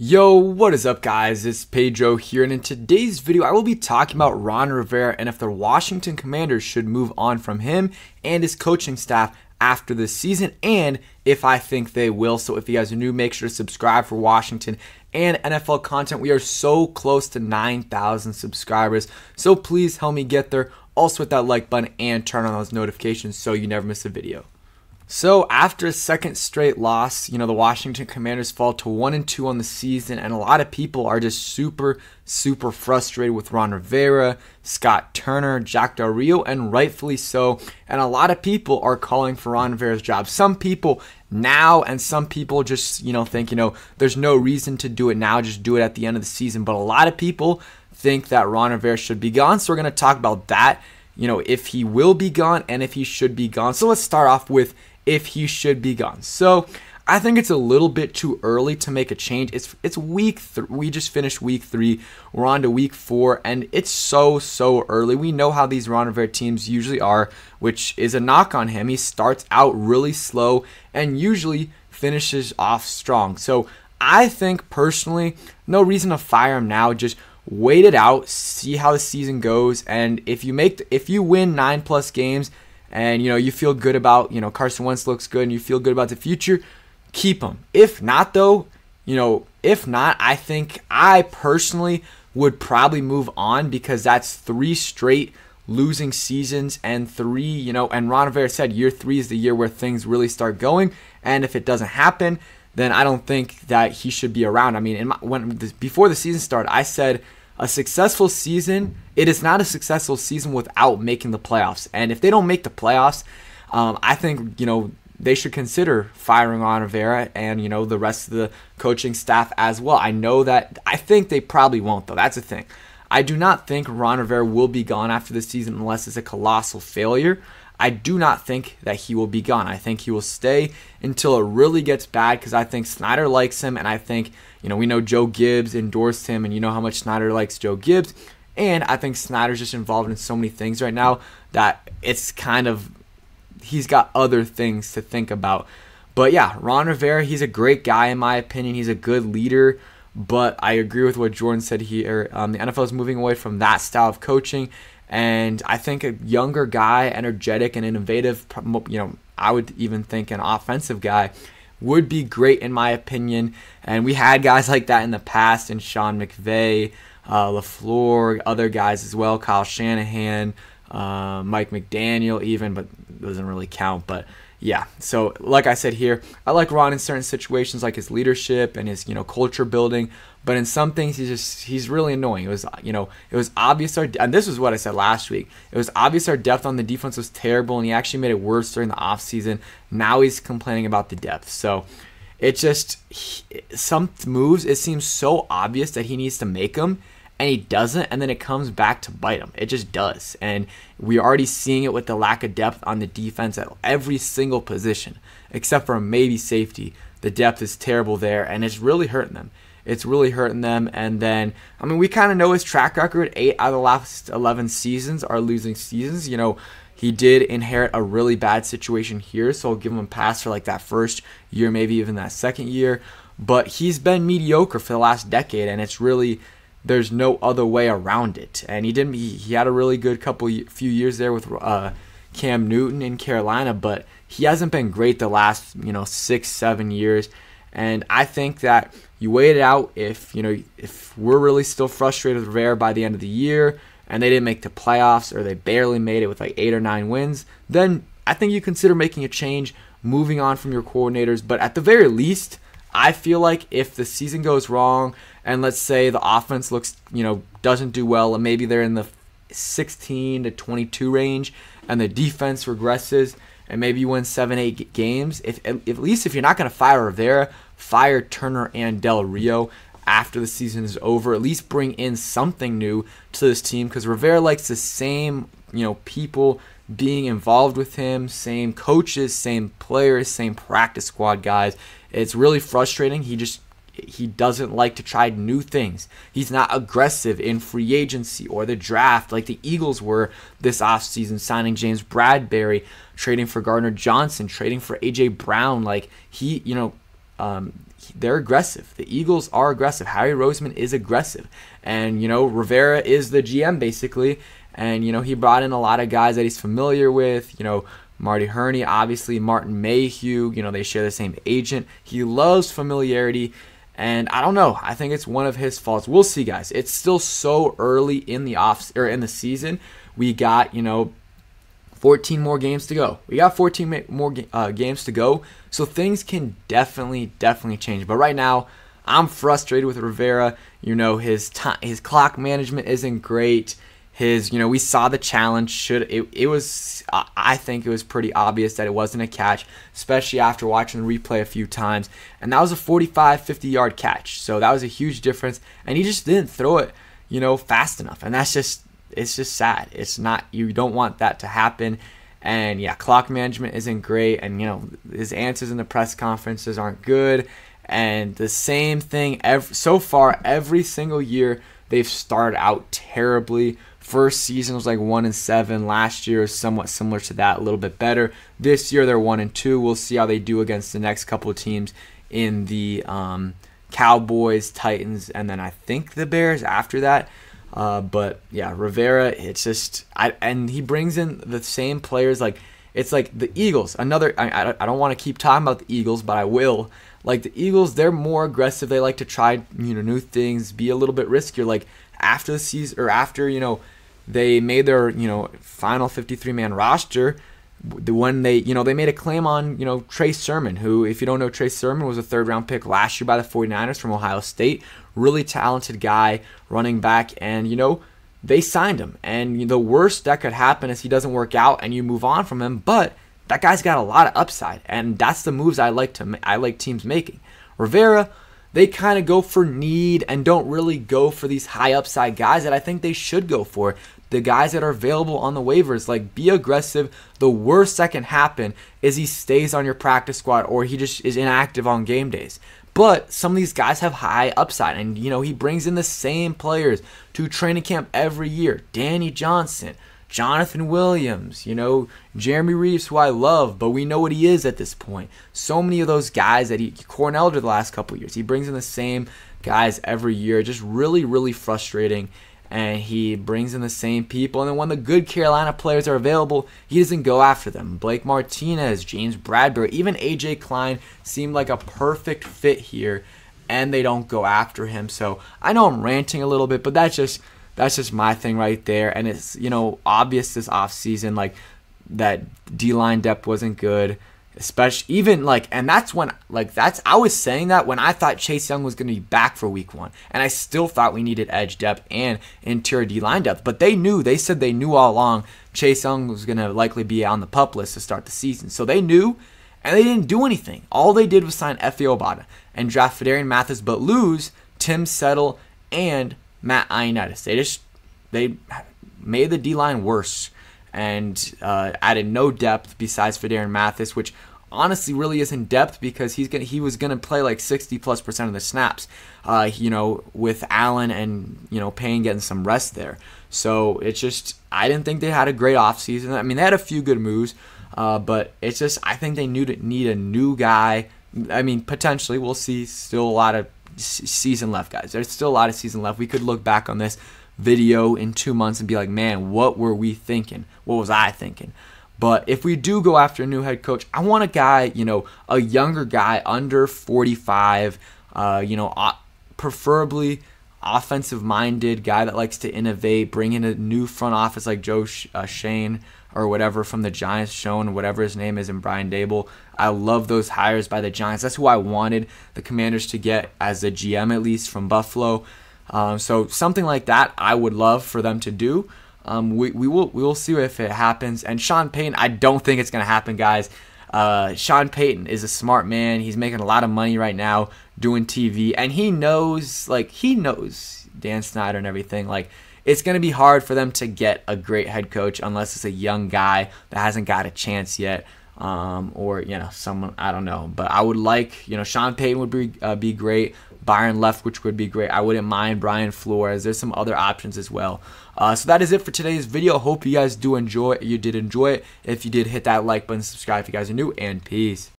Yo, what is up guys? It's Pedro here, and in today's video I will be talking about Ron Rivera and if the Washington Commanders should move on from him and his coaching staff after this season, and if I think they will. So if you guys are new, make sure to subscribe for Washington and NFL content. We are so close to 9,000 subscribers, so please help me get there. Also hit that like button and turn on those notifications so you never miss a video. So after a second straight loss, the Washington Commanders fall to 1-2 on the season, and a lot of people are just super frustrated with Ron Rivera, Scott Turner, Jack Del Rio, and rightfully so. And a lot of people are calling for Ron Rivera's job. Some people now, and some people just, think, there's no reason to do it now, just do it at the end of the season. But a lot of people think that Ron Rivera should be gone, so we're going to talk about that, if he will be gone and if he should be gone. So let's start off with if he should be gone. So I think it's a little bit too early to make a change. It's week 3. We just finished week 3. We're on to week 4, and it's so early. We know how these Ron Rivera teams usually are, which is a knock on him. He starts out really slow and usually finishes off strong. So I think personally, no reason to fire him now. Just wait it out, see how the season goes, and if you win 9+ games, and you feel good about, Carson Wentz looks good and you feel good about the future, keep him. If not though, I think I personally would probably move on, because that's 3 straight losing seasons, and and Ron Rivera said year 3 is the year where things really start going, and if it doesn't happen, then I don't think that he should be around. I mean, before the season started, I said a successful season, it is not a successful season without making the playoffs. And if they don't make the playoffs, I think, they should consider firing Ron Rivera and, the rest of the coaching staff as well. I think they probably won't, though. That's the thing. I do not think Ron Rivera will be gone after the season unless it's a colossal failure. I do not think that he will be gone. I think he will stay until it really gets bad, because I think Snyder likes him, and I think, we know Joe Gibbs endorsed him, and you know how much Snyder likes Joe Gibbs, and I think Snyder's just involved in so many things right now that it's he's got other things to think about. But yeah, Ron Rivera, he's a great guy in my opinion. He's a good leader, but I agree with what Jordan said here. The NFL is moving away from that style of coaching, and I think a younger guy, energetic and innovative, I would even think an offensive guy, would be great in my opinion. And we had guys like that in the past, in Sean McVay, LaFleur, other guys as well, Kyle Shanahan, Mike McDaniel even, but doesn't really count. But yeah, so like I said here, I like Ron in certain situations, like his leadership and his culture building, but in some things he's really annoying. It was obvious and this is what I said last week. It was obvious our depth on the defense was terrible, and he actually made it worse during the offseason. Now he's complaining about the depth. So it just, some moves, it seems so obvious that he needs to make them, and he doesn't, and then it comes back to bite him. It just does. And we're already seeing it with the lack of depth on the defense at every single position, except for maybe safety. The depth is terrible there, and it's really hurting them. It's really hurting them. And then, we kind of know his track record. 8 out of the last 11 seasons are losing seasons. He did inherit a really bad situation here, so I'll give him a pass for like that first year, maybe even that second year. But he's been mediocre for the last decade, and it's really, there's no other way around it. And he had a really good few years there with Cam Newton in Carolina, but he hasn't been great the last 6-7 years. And I think that you wait it out. If we're really still frustrated with Rivera by the end of the year, and they didn't make the playoffs, or they barely made it with like 8 or 9 wins, then I think you consider making a change, moving on from your coordinators. But at the very least, I feel like if the season goes wrong, and let's say the offense doesn't do well, and maybe they're in the 16 to 22 range, and the defense regresses, and maybe you win 7-8 games, at least if you're not going to fire Rivera, fire Turner and Del Rio after the season is over. At least bring in something new to this team, because Rivera likes the same people being involved with him, same coaches, same players, same practice squad guys. It's really frustrating. He doesn't like to try new things. He's not aggressive in free agency or the draft like the Eagles were this offseason, signing James Bradbury, trading for Gardner Johnson, trading for A.J. Brown. Like he they're aggressive. The Eagles are aggressive. Harry Roseman is aggressive. And, Rivera is the GM basically. And, he brought in a lot of guys that he's familiar with. Marty Herney, obviously, Martin Mayhew. They share the same agent. He loves familiarity. And I don't know. I think it's one of his faults. We'll see, guys. It's still so early in the season. We got, 14 more games to go. We got 14 more games to go. So things can definitely change. But right now, I'm frustrated with Rivera. His clock management isn't great. We saw the challenge. I think it was pretty obvious that it wasn't a catch, especially after watching the replay a few times. And that was a 45-50 yard catch. So that was a huge difference. And he just didn't throw it, fast enough. And it's just sad. It's not, you don't want that to happen. And yeah, clock management isn't great. And, his answers in the press conferences aren't good. And the same thing so far, every single year, they've started out terribly. First season was like 1-7. Last year was somewhat similar to that, a little bit better. This year they're 1-2. We'll see how they do against the next couple of teams in the Cowboys, Titans, and then I think the Bears after that. But yeah, Rivera, it's just and he brings in the same players. It's like the Eagles. I don't want to keep talking about the Eagles, but I will. Like the Eagles, they're more aggressive. They like to try new things, be a little bit riskier. Like after the season, or after they made their final 53-man roster, when they made a claim on Trey Sermon, who, if you don't know, Trey Sermon was a 3rd-round pick last year by the 49ers from Ohio State. Really talented guy, running back, and they signed him. And the worst that could happen is he doesn't work out and you move on from him. But that guy's got a lot of upside, and that's the moves I like teams making. Rivera, they kind of go for need and don't really go for these high upside guys that I think they should go for. The guys that are available on the waivers, like, be aggressive. The worst that can happen is he stays on your practice squad or he just is inactive on game days. But some of these guys have high upside, and he brings in the same players to training camp every year. Danny Johnson, Jonathan Williams, Jeremy Reeves, who I love, but we know what he is at this point. So many of those guys that Cornell did the last couple of years. He brings in the same guys every year. Just really frustrating. And he brings in the same people. And then when the good Carolina players are available, he doesn't go after them. Blake Martinez, James Bradbury, even A.J. Klein seemed like a perfect fit here, and they don't go after him. So I know I'm ranting a little bit, but that's just my thing right there. And it's, obvious this offseason, like, that D-line depth wasn't good. Especially and that's when I was saying that when I thought Chase Young was going to be back for week 1, and I still thought we needed edge depth and interior D-line depth. But they said they knew all along Chase Young was going to likely be on the PUP list to start the season. So they knew, and they didn't do anything. All they did was sign Efe Obada and draft Fedarian Mathis, but lose Tim Settle and Matt Ioannidis. They made the D-line worse and added no depth besides Fedarian Mathis, which honestly really isn't depth because he was gonna play like 60+% of the snaps, with Allen and Payne getting some rest there. So it's just, I didn't think they had a great offseason. I mean, they had a few good moves, but it's just, I think they need a new guy. I mean, potentially we'll see. Still a lot of season left, guys. There's still a lot of season left. We could look back on this video in 2 months and be like, man, what were we thinking? What was I thinking? But if we do go after a new head coach, I want a guy, a younger guy under 45, preferably offensive-minded guy that likes to innovate, bring in a new front office like Joe Shane or whatever from the Giants, Schoen, whatever his name is, and Brian Dable. I love those hires by the Giants. That's who I wanted the Commanders to get as a GM, at least, from Buffalo. So something like that I would love for them to do. We will see if it happens. And Sean Payton, I don't think it's going to happen, guys. Sean Payton is a smart man. He's making a lot of money right now doing TV, and he knows Dan Snyder and everything. Like, it's going to be hard for them to get a great head coach unless it's a young guy that hasn't got a chance yet. Or someone, I don't know, but I would like, Sean Payton would be great. Byron Leftwich would be great. I wouldn't mind Brian Flores. There's some other options as well. So that is it for today's video. Hope you guys did enjoy it. If you did, hit that like button, subscribe if you guys are new, and peace.